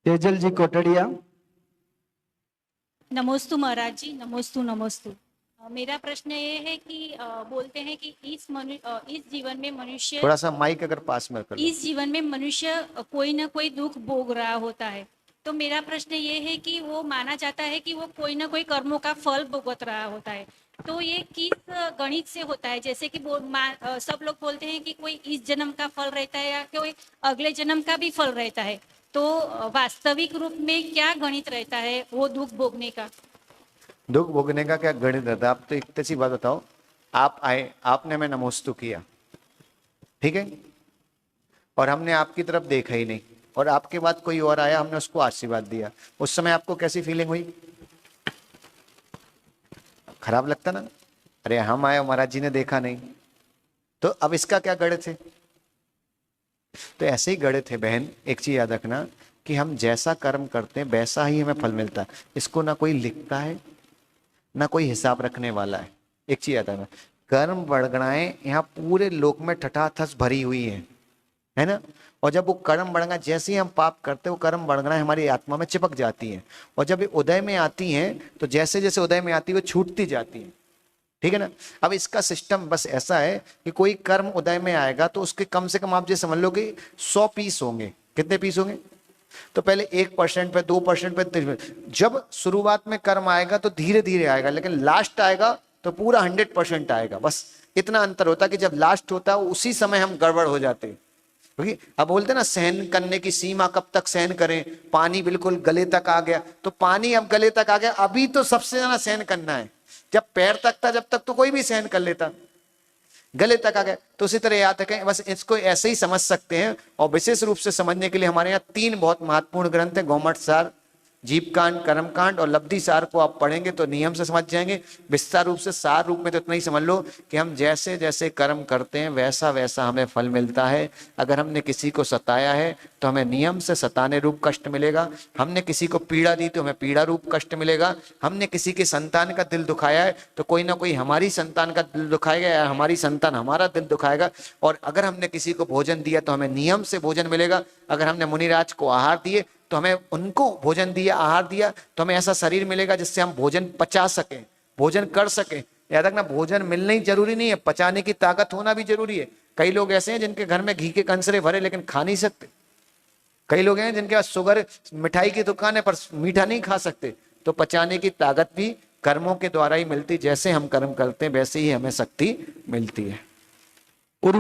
तेजल जी कोटड़िया। नमोस्तु महाराज जी, नमोस्तु नमोस्तु। मेरा प्रश्न ये है कि बोलते हैं कि इस जीवन में मनुष्य, थोड़ा सा माइक अगर पास में कर लो। इस जीवन में मनुष्य कोई ना कोई दुख भोग रहा होता है। तो मेरा प्रश्न ये है कि वो माना जाता है कि वो कोई ना कोई कर्मों का फल भुगत रहा होता है। तो ये किस गणित से होता है? जैसे कि सब लोग बोलते हैं कि कोई इस जन्म का फल रहता है या कोई अगले जन्म का भी फल रहता है। तो वास्तविक रूप में क्या गणित रहता है वो दुख भोगने का? दुख भोगने का क्या गणित रहता है? आप तो एक सी बात बताओ, आप आए, आपने हमें नमोस्तु किया, ठीक है, और हमने आपकी तरफ देखा ही नहीं, और आपके बाद कोई और आया, हमने उसको आशीर्वाद दिया, उस समय आपको कैसी फीलिंग हुई? खराब लगता ना? अरे हम आए, महाराज जी ने देखा नहीं। तो अब इसका क्या गणित है? तो ऐसे ही गणित है बहन, एक चीज याद रखना कि हम जैसा कर्म करते हैं वैसा ही हमें फल मिलता है। इसको ना कोई लिखता है ना कोई हिसाब रखने वाला है। एक चीज याद रखना, कर्म बढ़गणाएं यहाँ पूरे लोक में ठठाठस भरी हुई है ना। और जब वो कर्म बढ़गना, जैसे ही हम पाप करते हैं वो कर्म बढ़गणाएं हमारी आत्मा में चिपक जाती हैं, और जब ये उदय में आती हैं तो जैसे जैसे उदय में आती है वो छूटती जाती हैं, ठीक है ना। अब इसका सिस्टम बस ऐसा है कि कोई कर्म उदय में आएगा तो उसके कम से कम आप ये समझ लो कि 100 पीस होंगे। कितने पीस होंगे? तो पहले 1% पे, 2% पे, जब शुरुआत में कर्म आएगा तो धीरे धीरे आएगा, लेकिन लास्ट आएगा तो पूरा 100% आएगा। बस इतना अंतर होता है कि जब लास्ट होता है उसी समय हम गड़बड़ हो जाते हैं। क्योंकि अब बोलते ना सहन करने की सीमा कब तक सहन करें, पानी बिल्कुल गले तक आ गया, तो पानी अब गले तक आ गया, अभी तो सबसे ज्यादा सहन करना है। जब पैर तक था, जब तक तो कोई भी सहन कर लेता, गले तक आ गया। तो उसी तरह याद रखें, बस इसको ऐसे ही समझ सकते हैं। और विशेष रूप से समझने के लिए हमारे यहाँ 3 बहुत महत्वपूर्ण ग्रंथ है, गौमठ सार, जीवकांड, कर्मकांड और लब्धि सार को आप पढ़ेंगे तो नियम से समझ जाएंगे। विस्तार रूप से, सार रूप में तो इतना ही समझ लो कि हम जैसे जैसे कर्म करते हैं वैसा वैसा हमें फल मिलता है। अगर हमने किसी को सताया है तो हमें नियम से सताने रूप कष्ट मिलेगा, हमने किसी को पीड़ा दी तो हमें पीड़ा रूप कष्ट मिलेगा, हमने किसी के संतान का दिल दुखाया है तो कोई ना कोई हमारी संतान का दिल दुखाएगा या हमारी संतान हमारा दिल दुखाएगा। और अगर हमने किसी को भोजन दिया तो हमें नियम से भोजन मिलेगा। अगर हमने मुनिराज को आहार दिए तो हमें उनको भोजन दिया, आहार दिया, तो हमें ऐसा शरीर मिलेगा जिससे हम भोजन पचा सकें, भोजन कर सकें। याद रखना, भोजन मिलना ही जरूरी नहीं है, पचाने की ताकत होना भी जरूरी है। कई लोग ऐसे हैं जिनके घर में घी के कंसरे भरे लेकिन खा नहीं सकते। कई लोग हैं जिनके पास शुगर, मिठाई की दुकान है पर मीठा नहीं खा सकते। तो पचाने की ताकत भी कर्मों के द्वारा ही मिलती। जैसे हम कर्म करते हैं वैसे ही हमें शक्ति मिलती है।